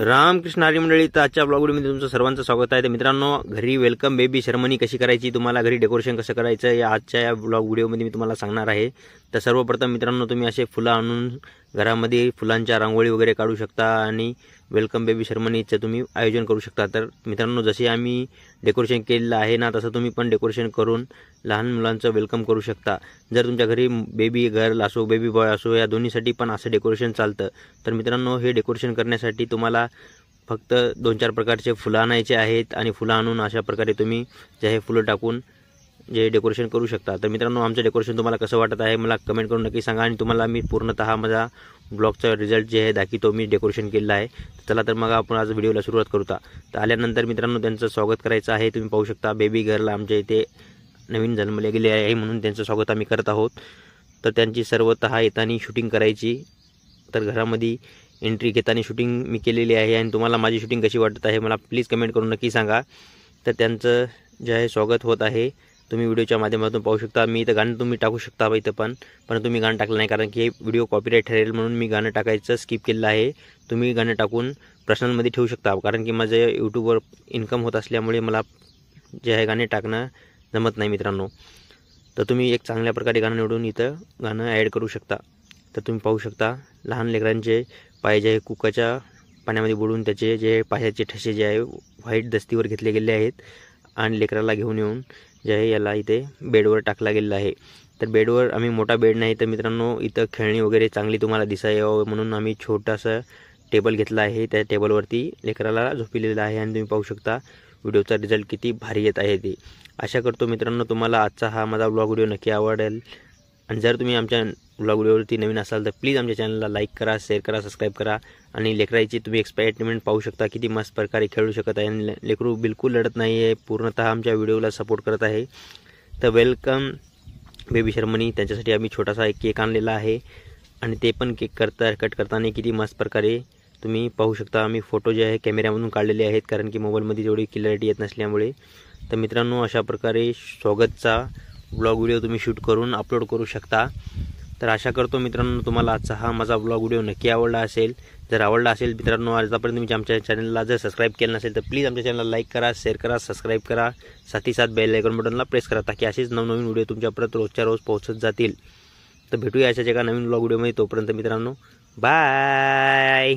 रामकृष्ण हरी मंडळी, तर आजच्या ब्लॉग व्हिडिओमध्ये तुमचं सर्वांचं स्वागत आहे. तर मित्रांनो, घरी वेलकम बेबी सेरेमनी कशी करायची, तुम्हाला घरी डेकोरेशन कसं करायचं या आजच्या या ब्लॉग व्हिडिओमध्ये मी तुम्हाला सांगणार आहे. तर सर्वप्रथम मित्रांनो, तुम्ही असे फुलं आणून घरामध्ये फुलांच्या रांगोळी वगैरे काढू शकता आणि वेलकम बेबी सेरेमनीचं तुम्ही आयोजन करू शकता. तर मित्रांनो, जसे आम्ही डेकोरेशन केलेलं आहे ना, तसं तुम्ही पण डेकोरेशन करून लहान मुलांचं वेलकम करू शकता. जर तुमच्या घरी बेबी गर्ल असो बेबी बॉय असो या दोन्हीसाठी पण असं डेकोरेशन चालतं. तर मित्रांनो, हे डेकोरेशन करण्यासाठी तुम्हाला फक्त 2-4 प्रकारचे फुलं आणायचे आहेत आणि फुलं आणून अशा प्रकारे तुम्ही जे हे फुलं टाकून जे डेकोरेशन करू शकता. तर मित्रांनो, आमचं डेकोरेशन तुम्हाला कसं वाटत आहे मला कमेंट करून नक्की सांगा आणि तुम्हाला मी पूर्णतः माझा ब्लॉगचा रिझल्ट जे आहे दाखवतो मी डेकोरेशन केलेलं आहे. चला तर मग आपण आज व्हिडिओला सुरुवात करूता. तर आल्यानंतर मित्रांनो, त्यांचं स्वागत करायचं आहे. तुम्ही पाहू शकता बेबी गर्ल आमच्या इथे नवीन जन्मले गेले आहे म्हणून त्यांचं स्वागत आम्ही करत आहोत. तर त्यांची सर्वतः येताना शूटिंग करायची. तर घरामध्ये एंट्री घेताना शूटिंग मी केलेली आहे आणि तुम्हाला माझी शूटिंग कशी वाटत आहे मला प्लीज कमेंट करून नक्की सांगा. तर त्यांचं जे आहे स्वागत होत आहे, तुम्ही व्हिडिओच्या माध्यमातून पाहू शकता. मी इथं गाणं तुम्ही टाकू शकता इथं पण तुम्ही गाणं टाकलं नाही, कारण की हे व्हिडिओ कॉपीराईट ठरेल म्हणून मी गाणं टाकायचं स्किप केलेलं आहे. तुम्ही गाणं टाकून पर्सनलमध्ये ठेवू शकता, कारण की माझं यूट्यूबवर इन्कम होत असल्यामुळे मला जे आहे गाणे टाकणं जमत नाही मित्रांनो. तर तुम्ही एक चांगल्या प्रकारे गाणं निवडून इथं गाणं ॲड करू शकता. तर तुम्ही पाहू शकता लहान लेकरांचे पाय जे आहे कुकाच्या पाण्यामध्ये बुडून त्याचे जे पायाचे ठसे जे आहे व्हाईट दस्तीवर घेतले गेले आहेत आणि लेकराला घेऊन येऊन जे आहे याला इथे बेडवर टाकला गेलेला आहे. तर बेडवर आम्ही मोठा बेड नाही तर मित्रांनो, इथं खेळणी वगैरे चांगली तुम्हाला दिसाय यावं म्हणून आम्ही छोटासा टेबल घेतला आहे. त्या टेबलवरती लेकराला झोपिलेला आहे आणि तुम्ही पाहू शकता व्हिडिओचा रिझल्ट किती भारी येत आहे ते. आशा करतो मित्रांनो, तुम्हाला आजचा हा माझा ब्लॉग व्हिडिओ नक्की आवडेल. आणि जर तुम्ही आमच्या ब्लॉग व्हिडिओवरती नवीन असाल तर प्लीज आमच्या चॅनलला लाईक करा, शेअर करा, सबस्क्राईब करा. आणि लेकराची तुम्ही एक्साइटमेंट पाहू शकता किती मस्त प्रकारे खेळू शकत आहे आणि लेकरू बिलकुल लढत नाही आहे, पूर्णतः आमच्या व्हिडिओला सपोर्ट करत आहे. तर वेलकम बेबी सेरेमनी त्यांच्यासाठी आम्ही छोटासा एक केक आणलेला आहे आणि ते पण केक कट करताना किती मस्त प्रकारे तुम्ही पाहू शकता. आम्ही फोटो जे आहे कॅमेऱ्यामधून काढलेले आहेत, कारण की मोबाईलमध्ये तेवढी क्लॅरिटी येत नसल्यामुळे. तर मित्रांनो, अशा प्रकारे स्वागतचा ब्लॉग व्हिडिओ तुम्ही शूट करून अपलोड करू शकता. तर आशा करतो मित्रांनो, तुम्हाला आजचा हा माझा ब्लॉग व्हिडिओ नक्की आवडला असेल. जर आवडला असेल मित्रांनो, आजपर्यंत तुम्ही आमच्या चॅनलला जर सबस्क्राईब केलं नसेल तर प्लीज आमच्या चॅनलला लाईक करा, शेअर करा, सबस्क्राईब करा, साथी साथ बेल आयकॉन बटनला प्रेस करा, ताकी असेच नवनवीन व्हिडिओ तुमच्यापर्यंत रोजच्या रोज पोहोचत जातील. तर भेटूया अशाच एका नवीन ब्लॉग व्हिडिओमध्ये. तोपर्यंत मित्रांनो, बाय.